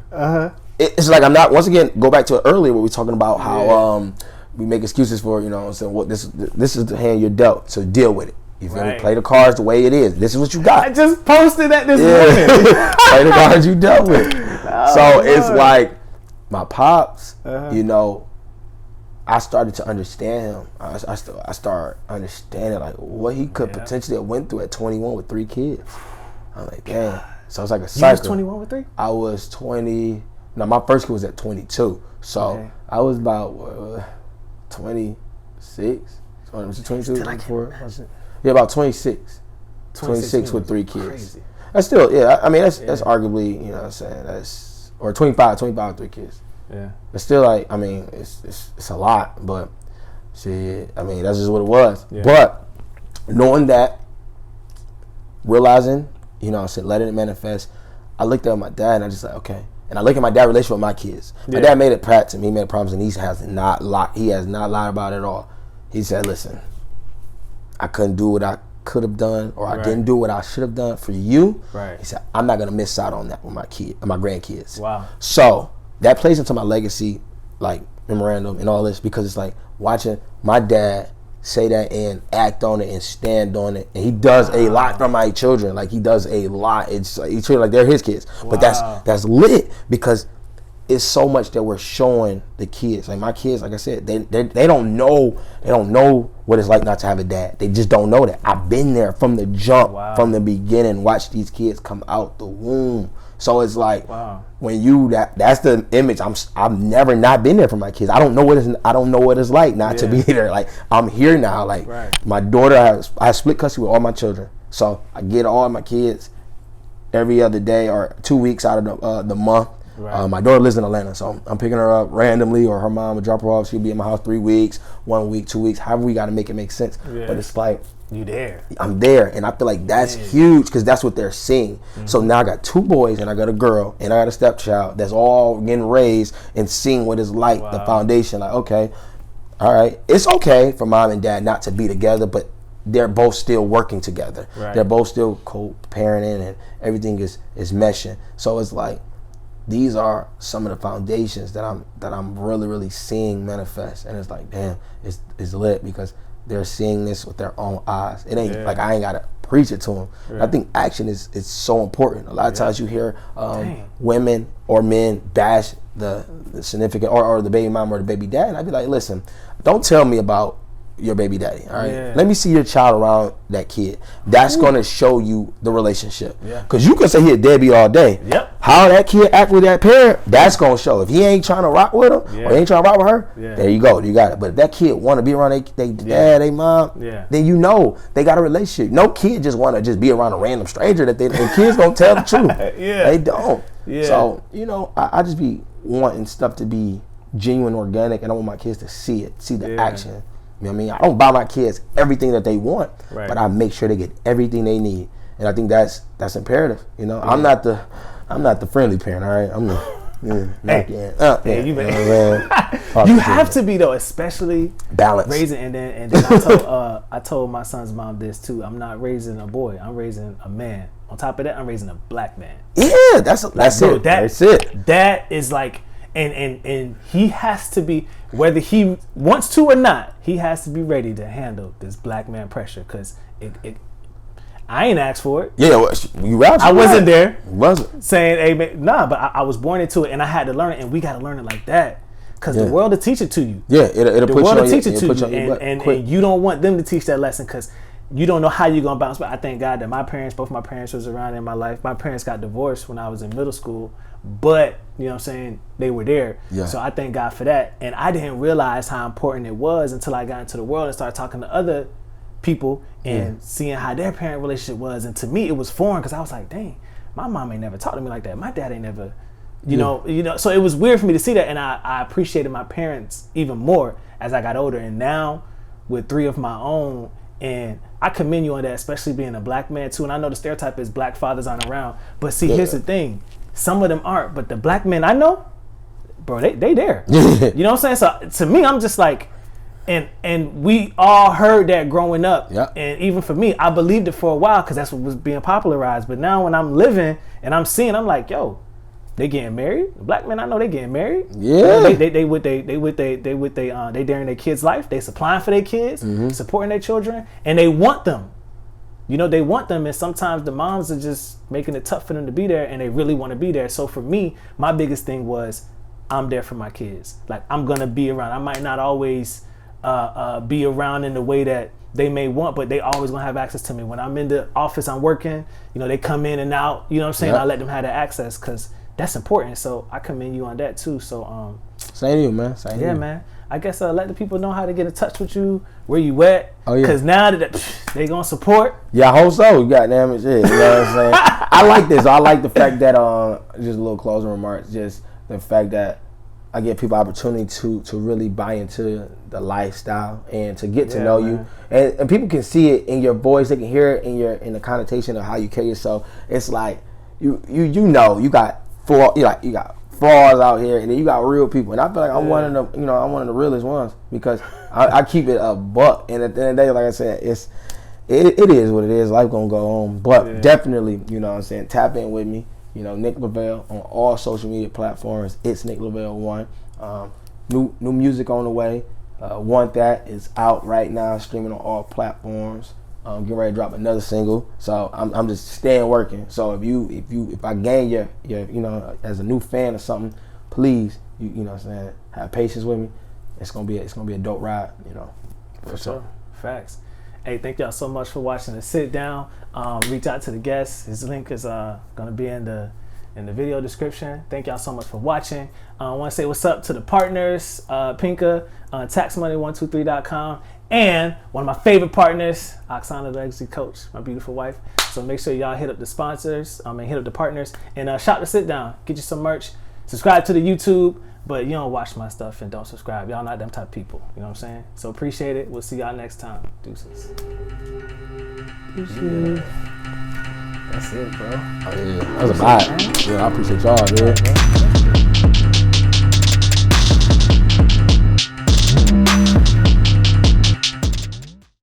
It's like, I'm not, once again, go back to earlier where we were talking about how we make excuses for, saying, what this is the hand you're dealt, so deal with it. You feel me? Play the cards the way it is. This is what you got. I just posted that this morning. Play the cards you dealt with. So it's like my pops, you know, I started to understand him. I started understanding like what he could potentially have went through at 21 with 3 kids. I'm like, damn. So it's like a cycle. You was 21 with 3? I was 20. No, my first kid was at 22. So I was about 26. 22, 24. Yeah, about 26. 26 with 3 kids. Crazy. That's still, I mean, that's arguably, you know what I'm saying, that's, or 25 with 3 kids. Yeah. It's still like, I mean, it's a lot, but shit, I mean, that's just what it was. Yeah. But knowing that, realizing, you know what I'm saying, letting it manifest, I looked at my dad and I just like, okay. And I look at my dad's relationship with my kids. My dad made it pat to me, he made promises, and he has not lied about it at all. He said, listen, I couldn't do what I could have done, or I didn't do what I should have done for you. Right. He said, I'm not gonna miss out on that with my grandkids. Wow. So that plays into my legacy, like memorandum and all this, because it's like watching my dad say that and act on it and stand on it, and he does a lot for my children. Like he does a lot. It's like he treats like they're his kids, but that's lit because it's so much that we're showing the kids. Like my kids, like I said, they don't know what it's like not to have a dad. They just don't know that. I've been there from the jump, from the beginning. Watch these kids come out the womb. So it's like when you that's the image. I've never not been there for my kids. I don't know what it's like not to be there. Like I'm here now. Like my daughter, I have split custody with all my children. So I get all my kids every other day or 2 weeks out of the month. My daughter lives in Atlanta, so I'm picking her up randomly, or her mom will drop her off. She'll be in my house 3 weeks, 1 week, 2 weeks, however we got to make it make sense. But it's like, you there. I'm there, and I feel like that's huge because that's what they're seeing. So now I got 2 boys and I got a girl and I got a stepchild that's all getting raised and seeing what it's like, the foundation. Like, okay, all right, it's okay for mom and dad not to be together, but they're both still working together. They're both still co-parenting, and everything is meshing. So it's like, these are some of the foundations that I'm really, really seeing manifest, and it's like, damn, it's lit because they're seeing this with their own eyes. It ain't like I ain't gotta preach it to them. I think action is so important. A lot of times you hear women or men bash the significant or the baby mom or the baby dad, and I'd be like, listen, don't tell me about your baby daddy, all right? Let me see your child around that kid. That's gonna show you the relationship. Because you can say he a deadbeat all day. How that kid act with that parent, that's gonna show. If he ain't trying to rock with him or ain't trying to rock with her, there you go, you got it. But if that kid want to be around their dad, their mom, then you know they got a relationship. No kid just want to just be around a random stranger that and kids gonna tell the truth. They don't. So, you know, I just be wanting stuff to be genuine, organic, and I want my kids to see it, see the action. You know what I mean? I don't buy my kids everything that they want, but I make sure they get everything they need, and I think that's imperative. You know, I'm not the friendly parent. All right, I'm the you have to be though, especially balance raising. And then I told my son's mom this too. I'm not raising a boy. I'm raising a man. On top of that, I'm raising a black man. Yeah, that's it. That's it. That is like. And he has to be, whether he wants to or not, he has to be ready to handle this black man pressure, because I ain't asked for it. Yeah, you I wasn't there. Wasn't saying, hey man, nah, but I was born into it, and I had to learn it, and we got to learn it like that, because the world will teach it to you. Yeah, it'll the put world you will teach it to you, and you don't want them to teach that lesson, because you don't know how you're gonna bounce back. I thank God that both my parents was around in my life. My parents got divorced when I was in middle school, but you know what I'm saying, they were there. So I thank God for that. And I didn't realize how important it was until I got into the world and started talking to other people and seeing how their parent relationship was. And to me, it was foreign, because I was like, dang, my mom ain't never talked to me like that. My dad ain't never, you know. So it was weird for me to see that, and I appreciated my parents even more as I got older. And now with 3 of my own, and I commend you on that, especially being a black man too. And I know the stereotype is black fathers aren't around, but see, here's the thing. Some of them aren't, but the black men I know, bro, they there. You know what I'm saying? So to me, I'm just like, and we all heard that growing up. And even for me, I believed it for a while because that's what was being popularized. But now when I'm living and I'm seeing, I'm like, yo, they getting married. The black men I know, they getting married. They daring their kids' life. They supplying for their kids, supporting their children, and they want them. you know, they want them, and sometimes the moms are just making it tough for them to be there, and they really want to be there. So for me, my biggest thing was I'm there for my kids. Like, I'm gonna be around. I might not always be around in the way that they may want, but they always gonna have access to me. When I'm in the office, I'm working, you know, they come in and out, you know what I'm saying? Yep. I let them have that access because that's important. So I commend you on that too. So same to you, man. Same to you. man. I guess let the people know how to get in touch with you, where you at. Oh, yeah. Because now that they gonna support. Yeah, I hope so. Goddamn it, shit. You know what I'm saying? I like this. I like the fact that just a little closing remarks. Just the fact that I give people opportunity to really buy into the lifestyle and to get to know you, and people can see it in your voice. They can hear it in the connotation of how you carry yourself. It's like you know you got frauds out here, and then you got real people. And I feel like I'm one of the realest ones because I keep it a buck. And at the end of the day, like I said, it is what it is. Life gonna go on, but definitely, you know what I'm saying, tap in with me. You know, Nick LaVelle on all social media platforms. It's Nick LaVelle 1. New music on the way. Want That is out right now, streaming on all platforms. Getting ready to drop another single. So I'm just staying working. So if I gain your you know, as a new fan or something, please you know what I'm saying, have patience with me. It's gonna be a dope ride. You know, for sure. Facts. Hey, thank y'all so much for watching the sit down. Reach out to the guest. His link is gonna be in the video description. Thank y'all so much for watching. I want to say what's up to the partners, Pinka, taxmoney123.com, and one of my favorite partners, Oksana, the legacy coach, my beautiful wife. So make sure y'all hit up the sponsors, and hit up the partners, and shop the sit down. Get you some merch. Subscribe to the YouTube. But you don't watch my stuff and don't subscribe. Y'all not them type of people. You know what I'm saying? So appreciate it. We'll see y'all next time. Deuces. Yeah. That's it, bro. Oh, yeah. That was a vibe. Yeah, I appreciate y'all, dude.